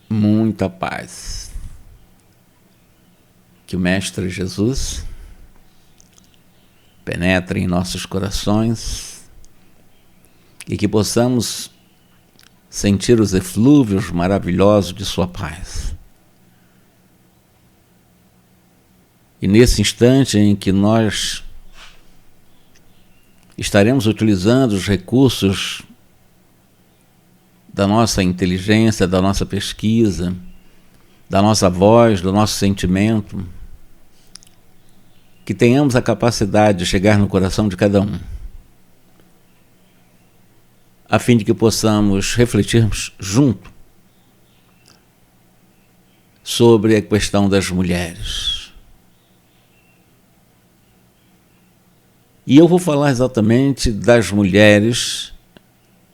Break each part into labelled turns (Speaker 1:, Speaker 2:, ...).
Speaker 1: Muita paz. Que o Mestre Jesus penetre em nossos corações e que possamos sentir os eflúvios maravilhosos de sua paz. E nesse instante em que nós estaremos utilizando os recursos da nossa inteligência, da nossa pesquisa, da nossa voz, do nosso sentimento, que tenhamos a capacidade de chegar no coração de cada um, a fim de que possamos refletirmos junto sobre a questão das mulheres. E eu vou falar exatamente das mulheres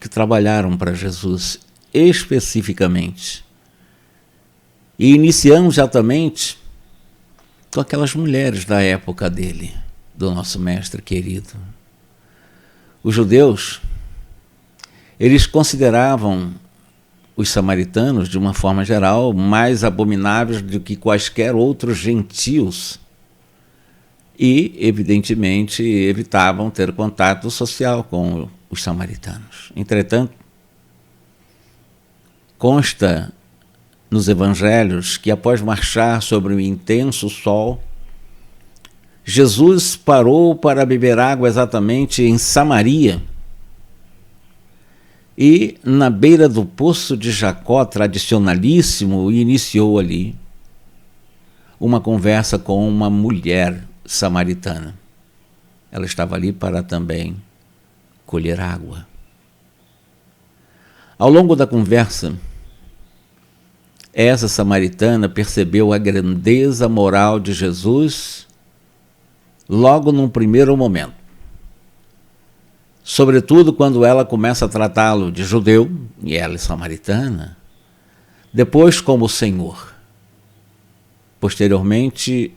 Speaker 1: que trabalharam para Jesus, especificamente. E iniciamos exatamente com aquelas mulheres da época dele, do nosso mestre querido. Os judeus, eles consideravam os samaritanos, de uma forma geral, mais abomináveis do que quaisquer outros gentios e, evidentemente, evitavam ter contato social com os samaritanos. Entretanto, consta nos evangelhos que após marchar sobre um intenso sol, Jesus parou para beber água exatamente em Samaria e na beira do poço de Jacó, tradicionalíssimo, iniciou ali uma conversa com uma mulher samaritana. Ela estava ali para também colher água. Ao longo da conversa, essa samaritana percebeu a grandeza moral de Jesus logo num primeiro momento. Sobretudo quando ela começa a tratá-lo de judeu, e ela é samaritana, depois como Senhor. Posteriormente,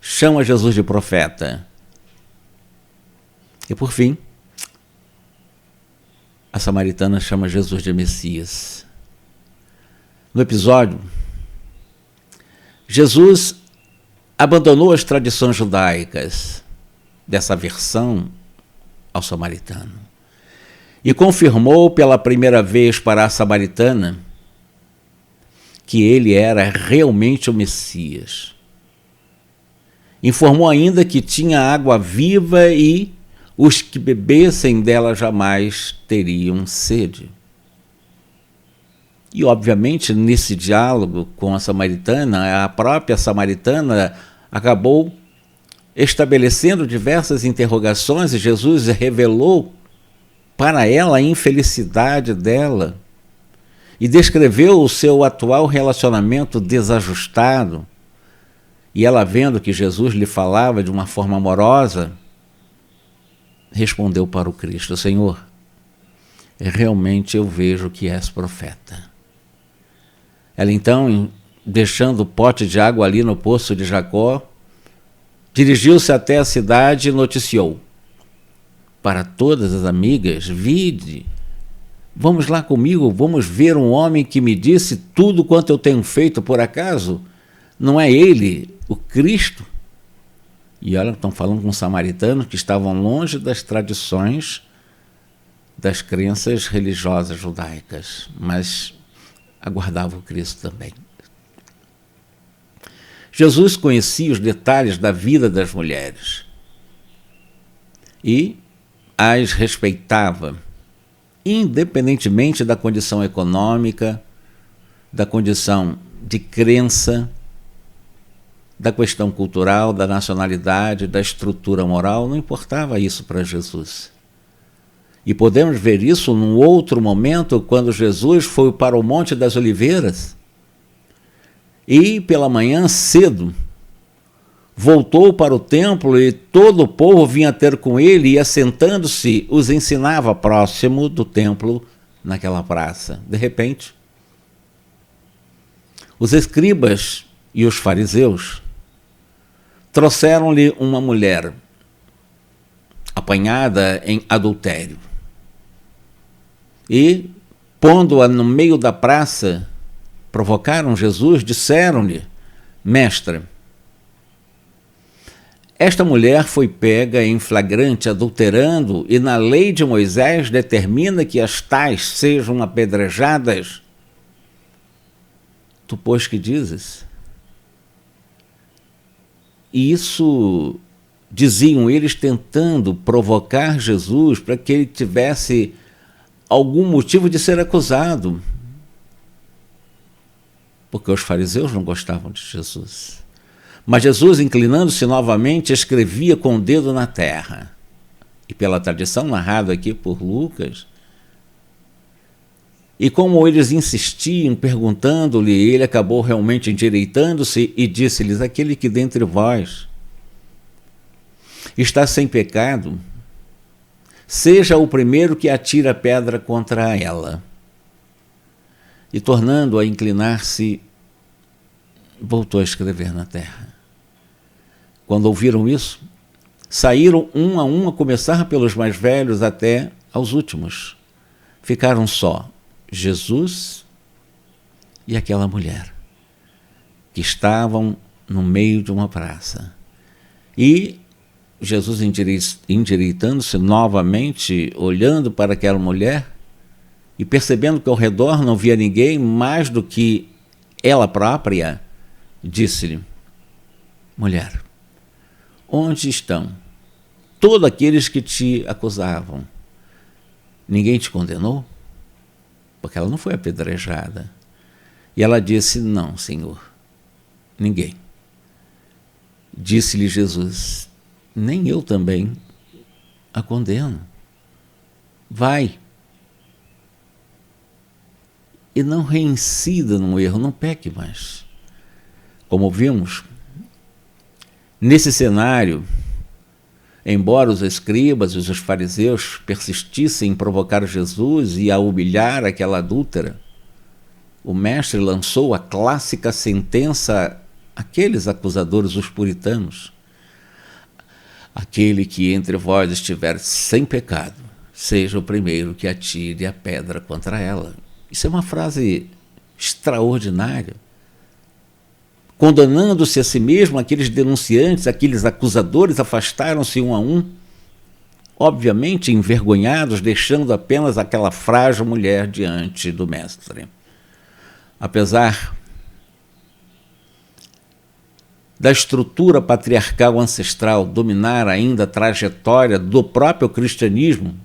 Speaker 1: chama Jesus de profeta. E por fim, a samaritana chama Jesus de Messias. No episódio, Jesus abandonou as tradições judaicas dessa versão ao samaritano e confirmou pela primeira vez para a samaritana que ele era realmente o Messias. Informou ainda que tinha água viva e os que bebessem dela jamais teriam sede. E, obviamente, nesse diálogo com a samaritana, a própria samaritana acabou estabelecendo diversas interrogações e Jesus revelou para ela a infelicidade dela e descreveu o seu atual relacionamento desajustado. E ela, vendo que Jesus lhe falava de uma forma amorosa, respondeu para o Cristo: Senhor, realmente eu vejo que és profeta. Ela então, deixando o pote de água ali no poço de Jacó, dirigiu-se até a cidade e noticiou para todas as amigas: vide, vamos lá comigo, vamos ver um homem que me disse tudo quanto eu tenho feito. Por acaso não é ele o Cristo? E olha, estão falando com samaritanos que estavam longe das tradições, das crenças religiosas judaicas, mas aguardavam o Cristo também. Jesus conhecia os detalhes da vida das mulheres e as respeitava, independentemente da condição econômica, da condição de crença, da questão cultural, da nacionalidade, da estrutura moral. Não importava isso para Jesus. E podemos ver isso num outro momento, quando Jesus foi para o Monte das Oliveiras e pela manhã cedo voltou para o templo e todo o povo vinha ter com ele e, assentando-se, os ensinava próximo do templo, naquela praça. De repente, os escribas e os fariseus trouxeram-lhe uma mulher apanhada em adultério e, pondo-a no meio da praça, provocaram Jesus, disseram-lhe: Mestre, esta mulher foi pega em flagrante adulterando, e na lei de Moisés determina que as tais sejam apedrejadas. Tu, pois, que dizes? E isso diziam eles tentando provocar Jesus para que ele tivesse algum motivo de ser acusado. Porque os fariseus não gostavam de Jesus. Mas Jesus, inclinando-se novamente, escrevia com o dedo na terra. E pela tradição narrada aqui por Lucas, e como eles insistiam, perguntando-lhe, ele acabou realmente endireitando-se e disse-lhes: aquele que dentre vós está sem pecado, seja o primeiro que atira a pedra contra ela. E tornando a inclinar-se, voltou a escrever na terra. Quando ouviram isso, saíram um a começar pelos mais velhos até aos últimos. Ficaram só Jesus e aquela mulher, que estavam no meio de uma praça. E Jesus, endireitando-se novamente, olhando para aquela mulher, e percebendo que ao redor não via ninguém mais do que ela própria, disse-lhe: mulher, onde estão todos aqueles que te acusavam? Ninguém te condenou? Porque ela não foi apedrejada. E ela disse: não, Senhor, ninguém. Disse-lhe Jesus: nem eu também a condeno. Vai. E não reincida no erro, não peque mais. Como vimos, nesse cenário, embora os escribas e os fariseus persistissem em provocar Jesus e a humilhar aquela adúltera, o mestre lançou a clássica sentença àqueles acusadores, os puritanos: aquele que entre vós estiver sem pecado, seja o primeiro que atire a pedra contra ela. Isso é uma frase extraordinária. Condenando-se a si mesmo, aqueles denunciantes, aqueles acusadores afastaram-se um a um, obviamente envergonhados, deixando apenas aquela frágil mulher diante do mestre. Apesar da estrutura patriarcal ancestral dominar ainda a trajetória do próprio cristianismo,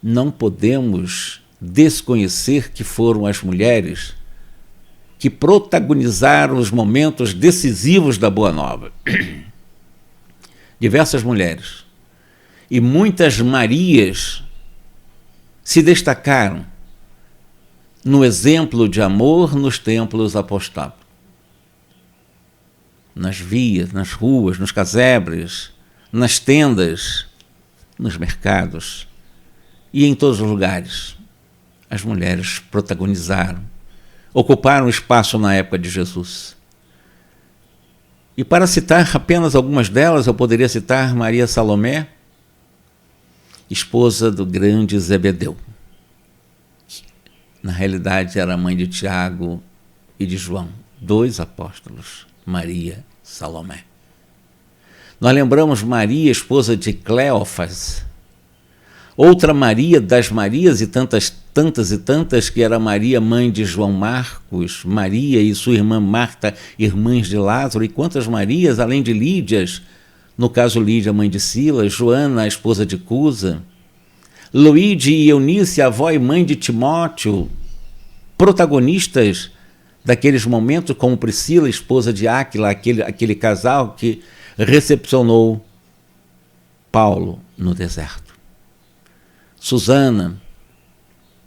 Speaker 1: não podemos desconhecer que foram as mulheres que protagonizaram os momentos decisivos da Boa Nova. Diversas mulheres e muitas Marias se destacaram no exemplo de amor nos templos apostólicos. Nas vias, nas ruas, nos casebres, nas tendas, nos mercados e em todos os lugares. As mulheres protagonizaram, ocuparam espaço na época de Jesus. E para citar apenas algumas delas, eu poderia citar Maria Salomé, esposa do grande Zebedeu. Na realidade era mãe de Tiago e de João, 2 apóstolos, Maria Salomé. Nós lembramos Maria, esposa de Cleófas, outra Maria das Marias e tantas, que era Maria, mãe de João Marcos, Maria e sua irmã Marta, irmãs de Lázaro, e quantas Marias, além de Lídias, no caso Lídia, mãe de Silas, Joana, a esposa de Cusa, Loide e Eunice, avó e mãe de Timóteo, protagonistas daqueles momentos, como Priscila, esposa de Áquila, aquele casal que recepcionou Paulo no deserto. Susana,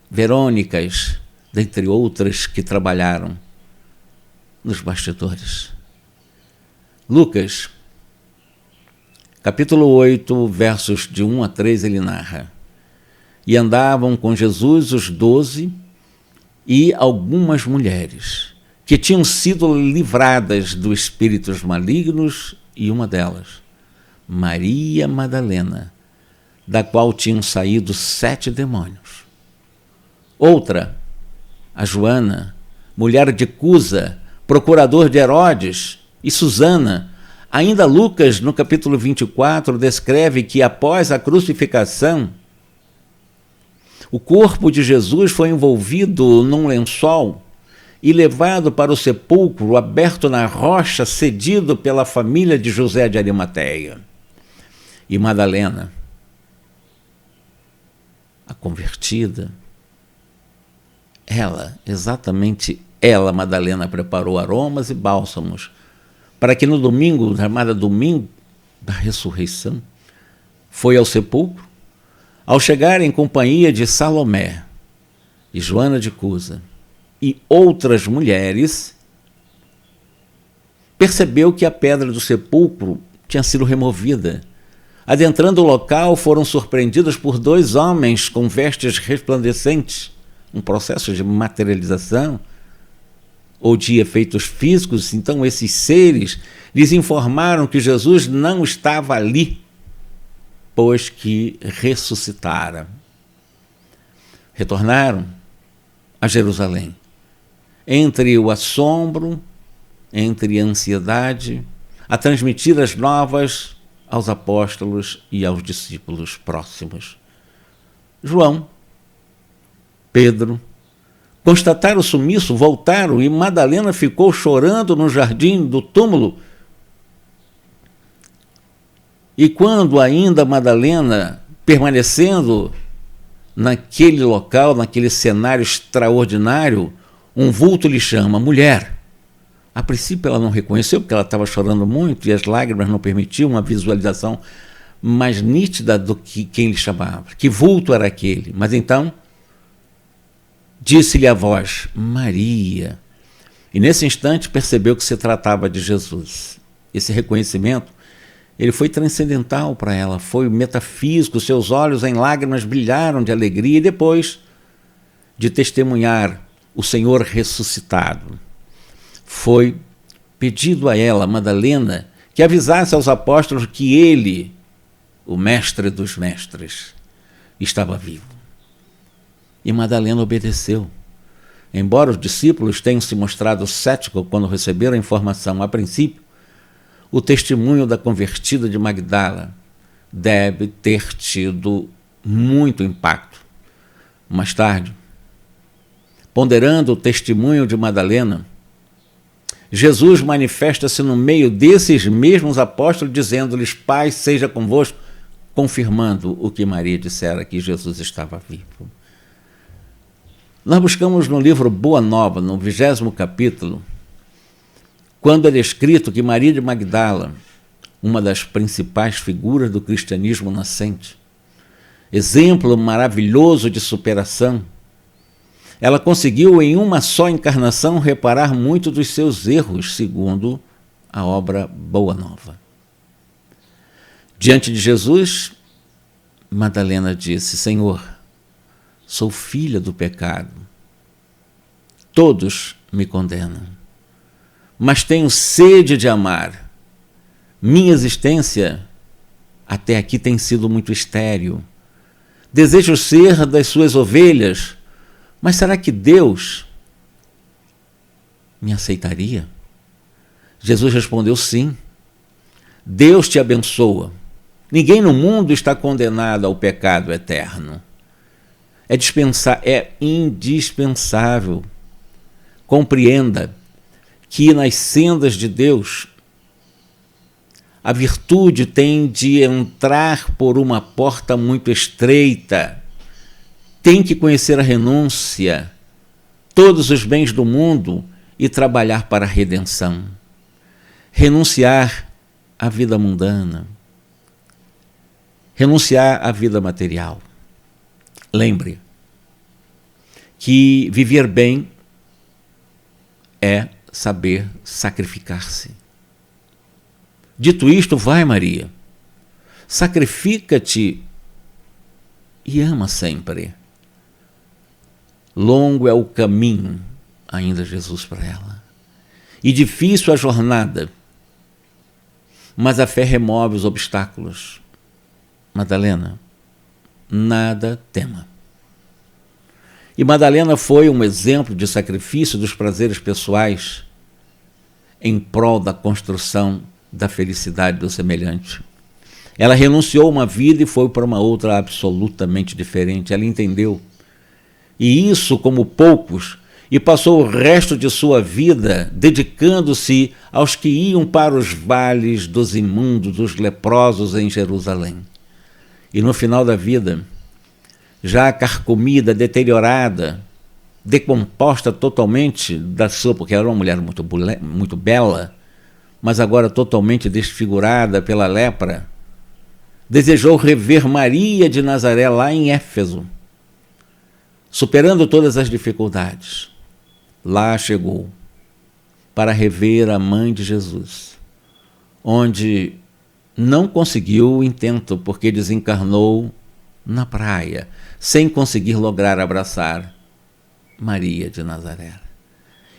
Speaker 1: Verônicas, dentre outras que trabalharam nos bastidores. Lucas, capítulo 8, versos de 1 a 3, ele narra: e andavam com Jesus os 12 e algumas mulheres que tinham sido livradas dos espíritos malignos, e uma delas, Maria Madalena, da qual tinham saído 7 demônios. Outra, a Joana, mulher de Cusa, procurador de Herodes, e Susana. Ainda Lucas, no capítulo 24, descreve que após a crucificação, o corpo de Jesus foi envolvido num lençol e levado para o sepulcro aberto na rocha, cedido pela família de José de Arimateia. E Madalena, a convertida, exatamente ela, Madalena, preparou aromas e bálsamos para que no domingo, chamado Domingo da Ressurreição, foi ao sepulcro. Ao chegar em companhia de Salomé e Joana de Cusa e outras mulheres, percebeu que a pedra do sepulcro tinha sido removida. Adentrando o local, foram surpreendidos por 2 homens com vestes resplandecentes, um processo de materialização ou de efeitos físicos. Então esses seres lhes informaram que Jesus não estava ali, pois que ressuscitara. Retornaram a Jerusalém, entre o assombro, entre a ansiedade, a transmitir as novas aos apóstolos e aos discípulos próximos. João, Pedro, constataram o sumiço, voltaram, e Madalena ficou chorando no jardim do túmulo. E quando ainda Madalena, permanecendo naquele local, naquele cenário extraordinário, um vulto lhe chama: mulher. A princípio ela não reconheceu, porque ela estava chorando muito e as lágrimas não permitiam uma visualização mais nítida do que quem lhe chamava. Que vulto era aquele? Mas então disse-lhe a voz: Maria. E nesse instante percebeu que se tratava de Jesus. Esse reconhecimento, ele foi transcendental para ela, foi metafísico. Seus olhos em lágrimas brilharam de alegria, e depois de testemunhar o Senhor ressuscitado, foi pedido a ela, Madalena, que avisasse aos apóstolos que ele, o mestre dos mestres, estava vivo. E Madalena obedeceu. Embora os discípulos tenham se mostrado céticos quando receberam a informação a princípio, o testemunho da convertida de Magdala deve ter tido muito impacto. Mais tarde, ponderando o testemunho de Madalena, Jesus manifesta-se no meio desses mesmos apóstolos, dizendo-lhes: paz seja convosco, confirmando o que Maria dissera, que Jesus estava vivo. Nós buscamos no livro Boa Nova, no 20º capítulo, quando é descrito que Maria de Magdala, uma das principais figuras do cristianismo nascente, exemplo maravilhoso de superação, ela conseguiu em uma só encarnação reparar muito dos seus erros, segundo a obra Boa Nova. Diante de Jesus, Madalena disse: Senhor, sou filha do pecado. Todos me condenam, mas tenho sede de amar. Minha existência até aqui tem sido muito estéril. Desejo ser das suas ovelhas, mas será que Deus me aceitaria? Jesus respondeu: sim. Deus te abençoa. Ninguém no mundo está condenado ao pecado eterno. É indispensável. Compreenda que nas sendas de Deus a virtude tem de entrar por uma porta muito estreita. Tem que conhecer a renúncia, todos os bens do mundo e trabalhar para a redenção. Renunciar à vida mundana, renunciar à vida material. Lembre que viver bem é saber sacrificar-se. Dito isto, vai, Maria, sacrifica-te e ama sempre. Longo é o caminho, ainda Jesus para ela, e difícil a jornada, mas a fé remove os obstáculos. Madalena, nada tema. E Madalena foi um exemplo de sacrifício dos prazeres pessoais em prol da construção da felicidade do semelhante. Ela renunciou a uma vida e foi para uma outra absolutamente diferente. Ela entendeu. E isso como poucos, e passou o resto de sua vida dedicando-se aos que iam para os vales dos imundos, dos leprosos em Jerusalém. E no final da vida, já carcomida, deteriorada, decomposta totalmente da sua, porque era uma mulher muito bela, mas agora totalmente desfigurada pela lepra, desejou rever Maria de Nazaré lá em Éfeso, superando todas as dificuldades. Lá chegou para rever a mãe de Jesus, onde não conseguiu o intento, porque desencarnou na praia, sem conseguir lograr abraçar Maria de Nazaré.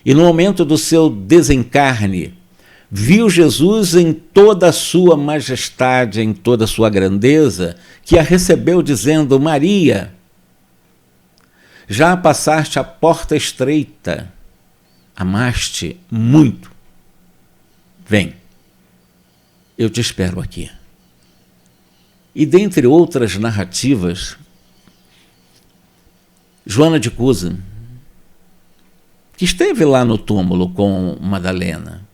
Speaker 1: E no momento do seu desencarne, viu Jesus em toda a sua majestade, em toda a sua grandeza, que a recebeu dizendo: Maria, já passaste a porta estreita, amaste muito. Vem, eu te espero aqui. E dentre outras narrativas, Joana de Cusa, que esteve lá no túmulo com Madalena,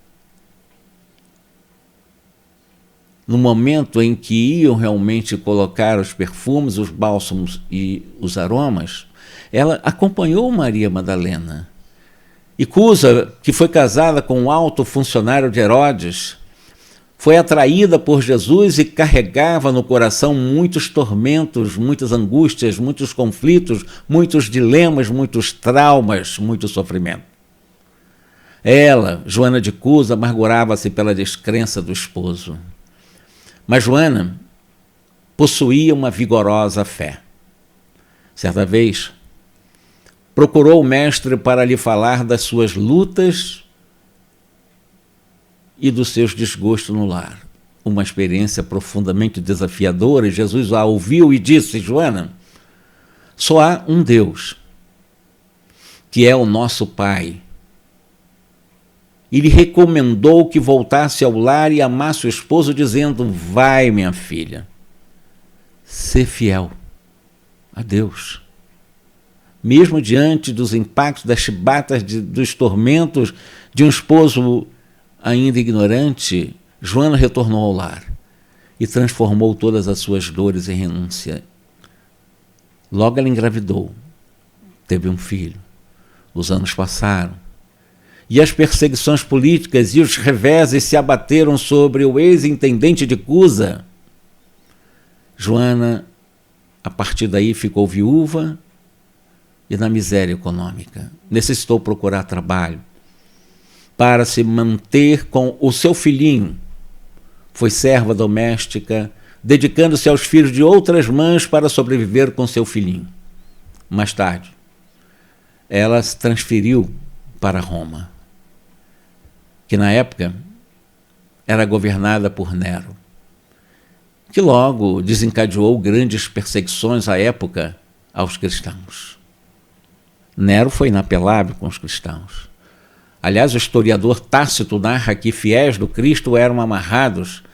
Speaker 1: no momento em que iam realmente colocar os perfumes, os bálsamos e os aromas, ela acompanhou Maria Madalena. E Cusa, que foi casada com um alto funcionário de Herodes, foi atraída por Jesus e carregava no coração muitos tormentos, muitas angústias, muitos conflitos, muitos dilemas, muitos traumas, muito sofrimento. Ela, Joana de Cusa, amargurava-se pela descrença do esposo. Mas Joana possuía uma vigorosa fé. Certa vez, procurou o mestre para lhe falar das suas lutas e dos seus desgostos no lar. Uma experiência profundamente desafiadora, e Jesus a ouviu e disse: Joana, só há um Deus, que é o nosso Pai. E lhe recomendou que voltasse ao lar e amasse o esposo, dizendo: vai, minha filha, ser fiel a Deus. Mesmo diante dos impactos, das chibatas, dos tormentos de um esposo ainda ignorante, Joana retornou ao lar e transformou todas as suas dores em renúncia. Logo ela engravidou, teve um filho. Os anos passaram e as perseguições políticas e os reveses se abateram sobre o ex-intendente de Cusa. Joana, a partir daí, ficou viúva e na miséria econômica. Necessitou procurar trabalho para se manter com o seu filhinho. Foi serva doméstica, dedicando-se aos filhos de outras mães para sobreviver com seu filhinho. Mais tarde, ela se transferiu para Roma, que na época era governada por Nero, que logo desencadeou grandes perseguições à época aos cristãos. Nero foi inapelável com os cristãos. Aliás, o historiador Tácito narra que fiéis do Cristo eram amarrados,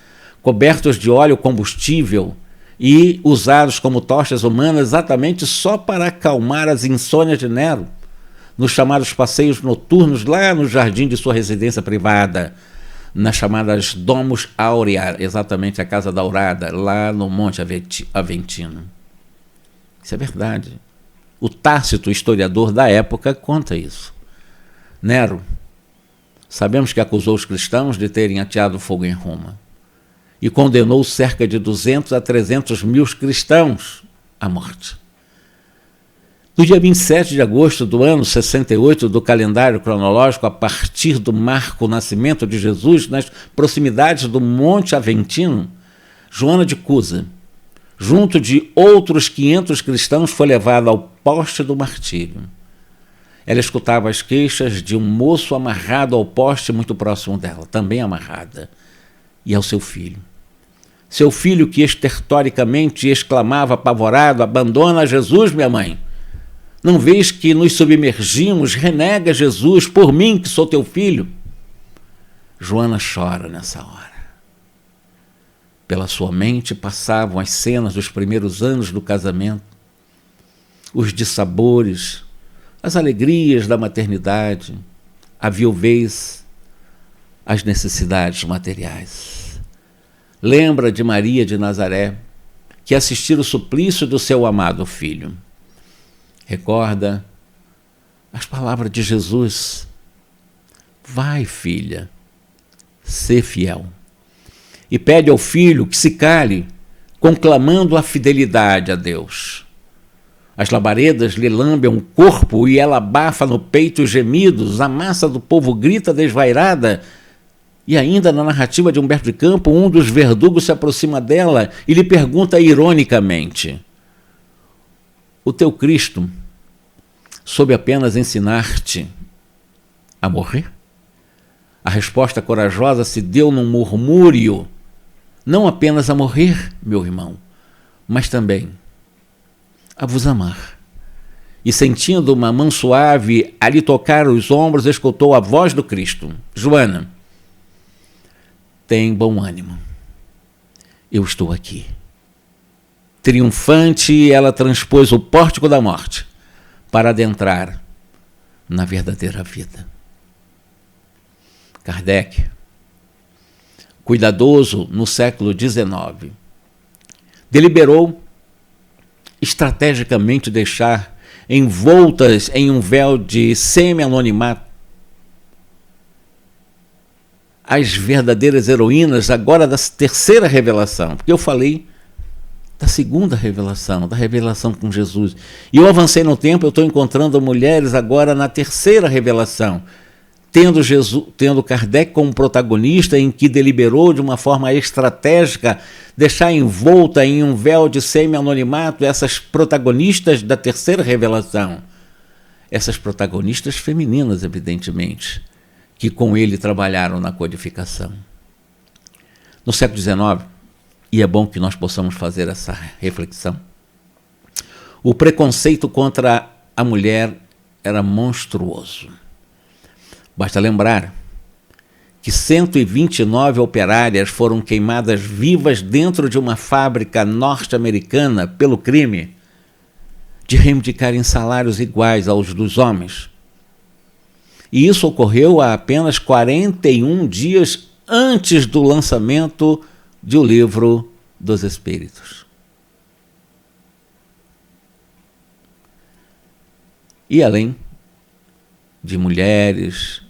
Speaker 1: cobertos de óleo combustível e usados como tochas humanas exatamente só para acalmar as insônias de Nero, nos chamados passeios noturnos lá no jardim de sua residência privada, nas chamadas Domus Aurea, exatamente a Casa Daurada, lá no Monte Aventino. Isso é verdade. O Tácito, historiador da época, conta isso. Nero, sabemos que acusou os cristãos de terem ateado fogo em Roma e condenou cerca de 200 a 300 mil cristãos à morte. No dia 27 de agosto do ano 68 do calendário cronológico, a partir do marco nascimento de Jesus, nas proximidades do Monte Aventino, Joana de Cusa, junto de outros 500 cristãos, foi levada ao poste do martírio. Ela escutava as queixas de um moço amarrado ao poste muito próximo dela, também amarrada, e ao seu filho. Seu filho que estertoricamente exclamava apavorado: abandona Jesus, minha mãe. Não vês que nos submergimos? Renega Jesus, por mim que sou teu filho. Joana chora nessa hora. Pela sua mente passavam as cenas dos primeiros anos do casamento, os dissabores, as alegrias da maternidade, a viuvez, as necessidades materiais. Lembra de Maria de Nazaré, que assistira o suplício do seu amado filho. Recorda as palavras de Jesus: vai, filha, sê fiel. E pede ao filho que se cale, conclamando a fidelidade a Deus. As labaredas lhe lambem o corpo e ela abafa no peito os gemidos, a massa do povo grita desvairada. E ainda na narrativa de Humberto de Campos, um dos verdugos se aproxima dela e lhe pergunta ironicamente: o teu Cristo soube apenas ensinar-te a morrer? A resposta corajosa se deu num murmúrio: não apenas a morrer, meu irmão, mas também a vos amar. E sentindo uma mão suave a lhe tocar os ombros, escutou a voz do Cristo: Joana, tem bom ânimo, eu estou aqui. Triunfante, ela transpôs o pórtico da morte para adentrar na verdadeira vida. Kardec, cuidadoso no século XIX, deliberou estrategicamente deixar envoltas em um véu de semi-anonimato as verdadeiras heroínas agora da terceira revelação, porque eu falei da segunda revelação, da revelação com Jesus. E eu avancei no tempo, eu estou encontrando mulheres agora na terceira revelação, tendo Kardec como protagonista, em que deliberou de uma forma estratégica deixar envolta em um véu de semi-anonimato essas protagonistas da terceira revelação. Essas protagonistas femininas, evidentemente, que com ele trabalharam na codificação. No século XIX, e é bom que nós possamos fazer essa reflexão, o preconceito contra a mulher era monstruoso. Basta lembrar que 129 operárias foram queimadas vivas dentro de uma fábrica norte-americana pelo crime de reivindicarem salários iguais aos dos homens. E isso ocorreu há apenas 41 dias antes do lançamento do Livro dos Espíritos. E além de mulheres,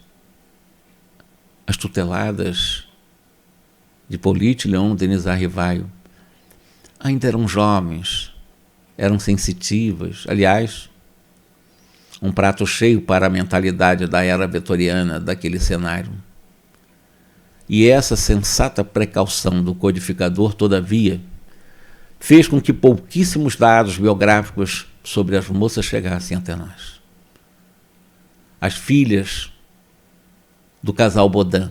Speaker 1: as tuteladas de Hippolyte Leon Denis Arrivaio ainda eram jovens, eram sensitivas. Aliás, um prato cheio para a mentalidade da era vitoriana daquele cenário. E essa sensata precaução do codificador, todavia, fez com que pouquíssimos dados biográficos sobre as moças chegassem até nós. As filhas do casal Baudin,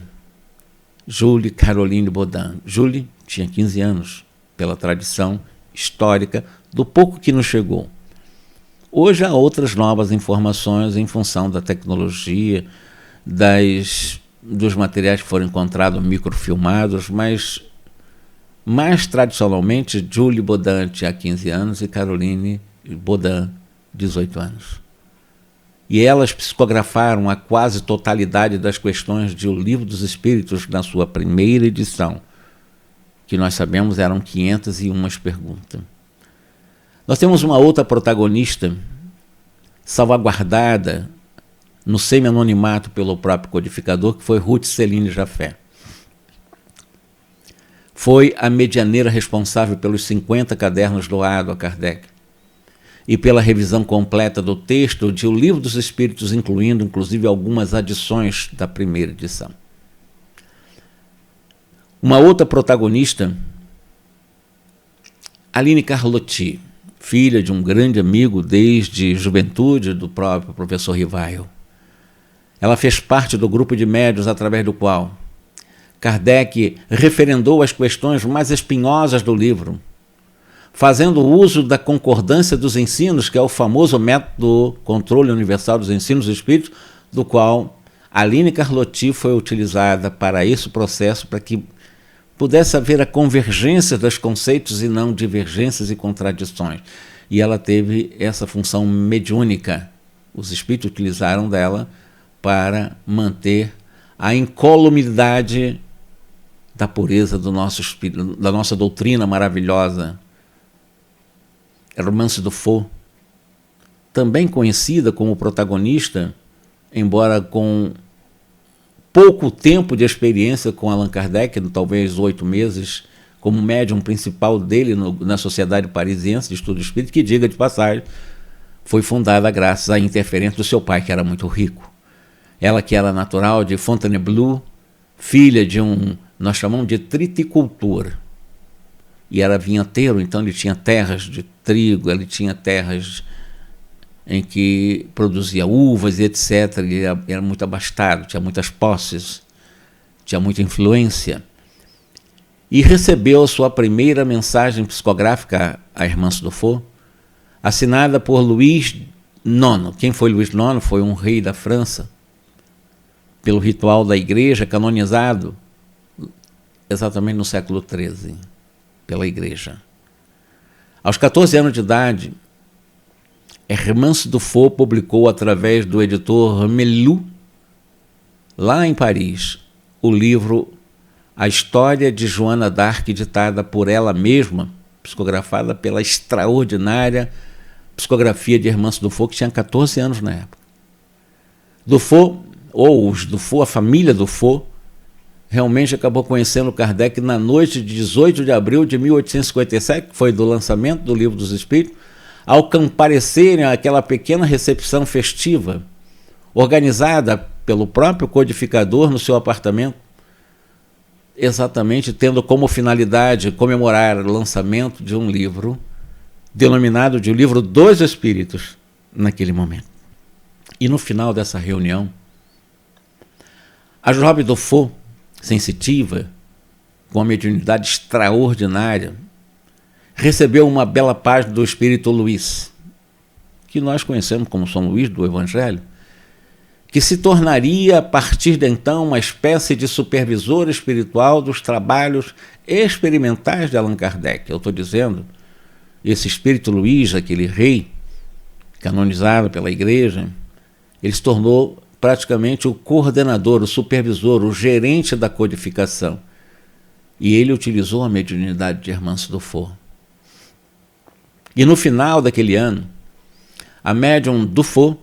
Speaker 1: Julie e Caroline Baudin. Julie tinha 15 anos, pela tradição histórica do pouco que nos chegou. Hoje há outras novas informações em função da tecnologia, dos materiais que foram encontrados microfilmados, mas mais tradicionalmente Julie Baudin tinha 15 anos e Caroline Baudin 18 anos. E elas psicografaram a quase totalidade das questões de O Livro dos Espíritos na sua primeira edição, que nós sabemos eram 501 perguntas. Nós temos uma outra protagonista salvaguardada no semi-anonimato pelo próprio codificador, que foi Ruth Céline Jaffé. Foi a medianeira responsável pelos 50 cadernos doados a Kardec e pela revisão completa do texto de O Livro dos Espíritos, incluindo inclusive algumas adições da primeira edição. Uma outra protagonista, Aline Carlotti, filha de um grande amigo desde juventude do próprio professor Rivaio. Ela fez parte do grupo de médiuns através do qual Kardec referendou as questões mais espinhosas do livro. fazendo uso da concordância dos ensinos, que é o famoso método controle universal dos ensinos do espírito, do qual Aline Carlotti foi utilizada para esse processo, para que pudesse haver a convergência dos conceitos e não divergências e contradições. E ela teve essa função mediúnica. Os espíritos utilizaram dela para manter a incolumidade da pureza do nosso espírito, da nossa doutrina maravilhosa. Hermance Dufault, também conhecida como protagonista, embora com pouco tempo de experiência com Allan Kardec, talvez 8 meses, como médium principal dele na Sociedade Parisiense de Estudo Espírita, que, diga de passagem, foi fundada graças à interferência do seu pai, que era muito rico. Ela, que era natural de Fontainebleau, filha de nós chamamos de triticultor, e era vinhateiro, então ele tinha terras de trigo, ele tinha terras em que produzia uvas e etc. Ele era muito abastado, tinha muitas posses, tinha muita influência. E recebeu sua primeira mensagem psicográfica, a Hermance Dufault, assinada por Luís IX. Quem foi Luís IX? Foi um rei da França, pelo ritual da igreja, canonizado exatamente no século XIII, pela igreja. Aos 14 anos de idade, Hermance Dufault publicou através do editor Melou, lá em Paris, o livro A História de Joana d'Arc, ditada por ela mesma, psicografada pela extraordinária psicografia de Hermance Dufault, que tinha 14 anos na época. Dufault, ou os Dufault, a família Dufault, realmente acabou conhecendo Kardec na noite de 18 de abril de 1857, que foi do lançamento do Livro dos Espíritos, ao comparecerem àquela pequena recepção festiva, organizada pelo próprio codificador no seu apartamento, exatamente tendo como finalidade comemorar o lançamento de um livro, denominado de o Livro dos Espíritos, naquele momento. E no final dessa reunião, a jovem Dufault, sensitiva, com uma mediunidade extraordinária, recebeu uma bela página do Espírito Luís, que nós conhecemos como São Luís do Evangelho, que se tornaria, a partir de então, uma espécie de supervisor espiritual dos trabalhos experimentais de Allan Kardec. Eu estou dizendo, esse Espírito Luís, aquele rei, canonizado pela igreja, ele se tornou praticamente o coordenador, o supervisor, o gerente da codificação. E ele utilizou a mediunidade de Hermance Dufault. E no final daquele ano, a médium Dufault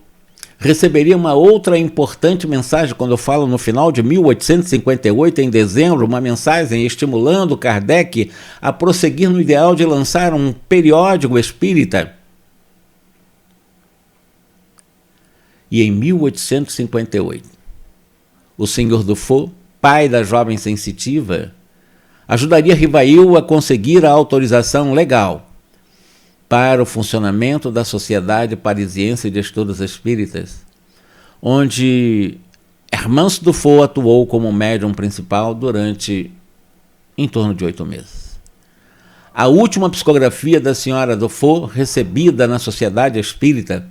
Speaker 1: receberia uma outra importante mensagem, quando eu falo no final de 1858, em dezembro, uma mensagem estimulando Kardec a prosseguir no ideal de lançar um periódico espírita. E em 1858, o senhor Dufault, pai da jovem sensitiva, ajudaria Rivail a conseguir a autorização legal para o funcionamento da Sociedade Parisiense de Estudos Espíritas, onde Hermance Dufault atuou como médium principal durante em torno de 8 meses. A última psicografia da senhora Dufault, recebida na Sociedade Espírita,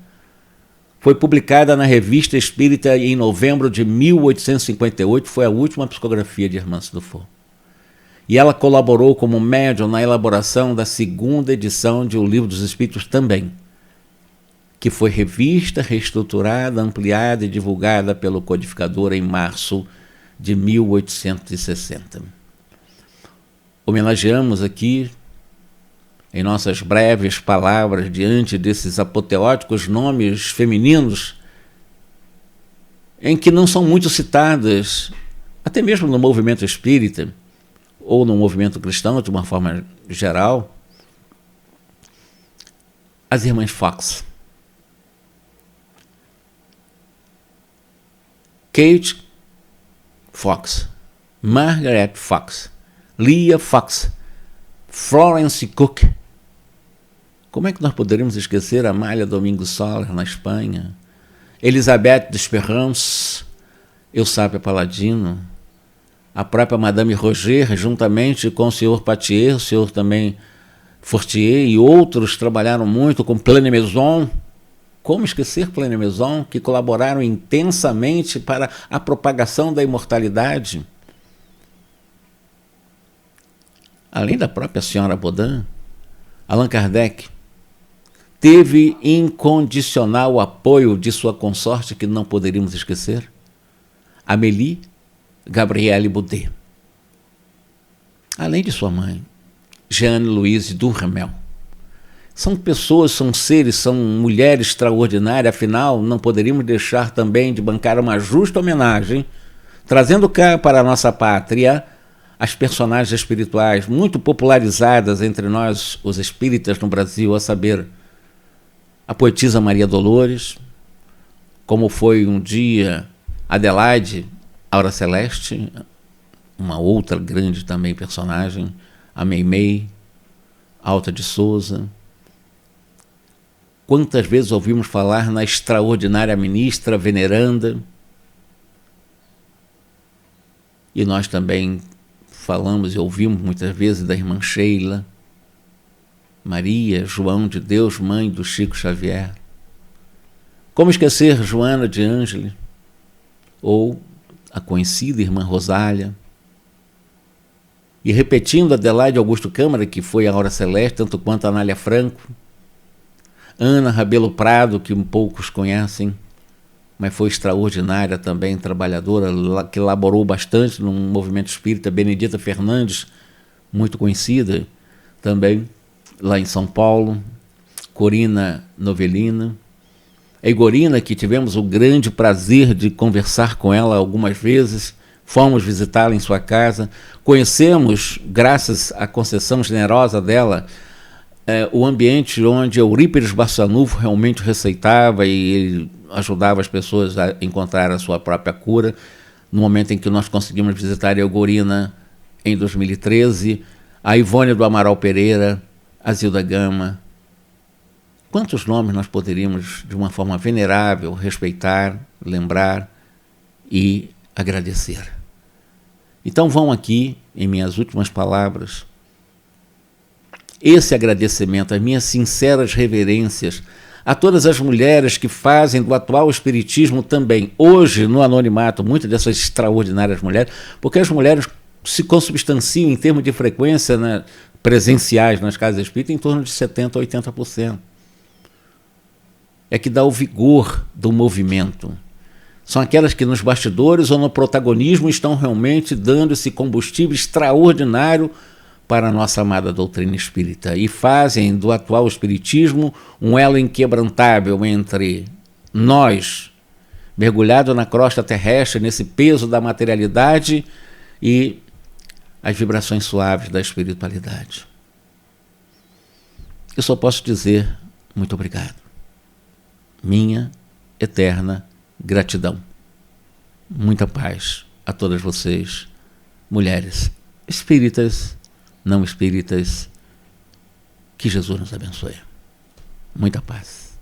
Speaker 1: foi publicada na Revista Espírita em novembro de 1858, foi a última psicografia de Hermance Dufault. E ela colaborou como médium na elaboração da segunda edição de O Livro dos Espíritos também, que foi revista, reestruturada, ampliada e divulgada pelo codificador em março de 1860. Homenageamos aqui, em nossas breves palavras, diante desses apoteóticos nomes femininos, em que não são muito citadas, até mesmo no movimento espírita, ou no movimento cristão, de uma forma geral, as irmãs Fox. Kate Fox, Margaret Fox, Leah Fox, Florence Cook. Como é que nós poderíamos esquecer a Amália Domingos Soler, na Espanha? Elizabeth Desperance, Eussápia Paladino, a própria Madame Roger, juntamente com o senhor Patier, o senhor também Fortier e outros trabalharam muito com Plane Maison. Como esquecer Plane Maison, que colaboraram intensamente para a propagação da imortalidade? Além da própria senhora Baudin, Allan Kardec teve incondicional apoio de sua consorte, que não poderíamos esquecer, Amélie Gabrielle Boudet. Além de sua mãe, Jeanne-Louise Duhamel. São pessoas, são seres, são mulheres extraordinárias, afinal, não poderíamos deixar também de bancar uma justa homenagem, trazendo cá para a nossa pátria as personagens espirituais muito popularizadas entre nós, os espíritas no Brasil, a saber, a poetisa Maria Dolores, como foi um dia Adelaide Aura Celeste, uma outra grande também personagem, a Meimei, Alta de Souza. Quantas vezes ouvimos falar na extraordinária ministra veneranda? E nós também falamos e ouvimos muitas vezes da irmã Sheila, Maria João de Deus, mãe do Chico Xavier. Como esquecer Joana de Ângeli, ou a conhecida irmã Rosália? E repetindo Adelaide Augusto Câmara, que foi a Aura Celeste, tanto quanto a Anália Franco, Ana Rabelo Prado, que poucos conhecem, mas foi extraordinária também, trabalhadora, que elaborou bastante no movimento espírita, Benedita Fernandes, muito conhecida também, lá em São Paulo, Corina Novelina, a Igorina, que tivemos o grande prazer de conversar com ela algumas vezes, fomos visitá-la em sua casa, conhecemos, graças à concessão generosa dela, o ambiente onde Eurípides Barçanufo realmente receitava e ele ajudava as pessoas a encontrar a sua própria cura. No momento em que nós conseguimos visitar a Eugorina em 2013, a Ivone do Amaral Pereira, a Zilda Gama. Quantos nomes nós poderíamos, de uma forma venerável, respeitar, lembrar e agradecer? Então vão aqui, em minhas últimas palavras, esse agradecimento, as minhas sinceras reverências a todas as mulheres que fazem do atual espiritismo também, hoje no anonimato, muitas dessas extraordinárias mulheres, porque as mulheres se consubstanciam em termos de frequência, né, presenciais nas casas espíritas em torno de 70% a 80%. É que dá o vigor do movimento. São aquelas que nos bastidores ou no protagonismo estão realmente dando esse combustível extraordinário para a nossa amada doutrina espírita e fazem do atual espiritismo um elo inquebrantável entre nós, mergulhado na crosta terrestre, nesse peso da materialidade, e as vibrações suaves da espiritualidade. Eu só posso dizer muito obrigado. Minha eterna gratidão. Muita paz a todas vocês, mulheres espíritas, não espíritas. Que Jesus nos abençoe. Muita paz.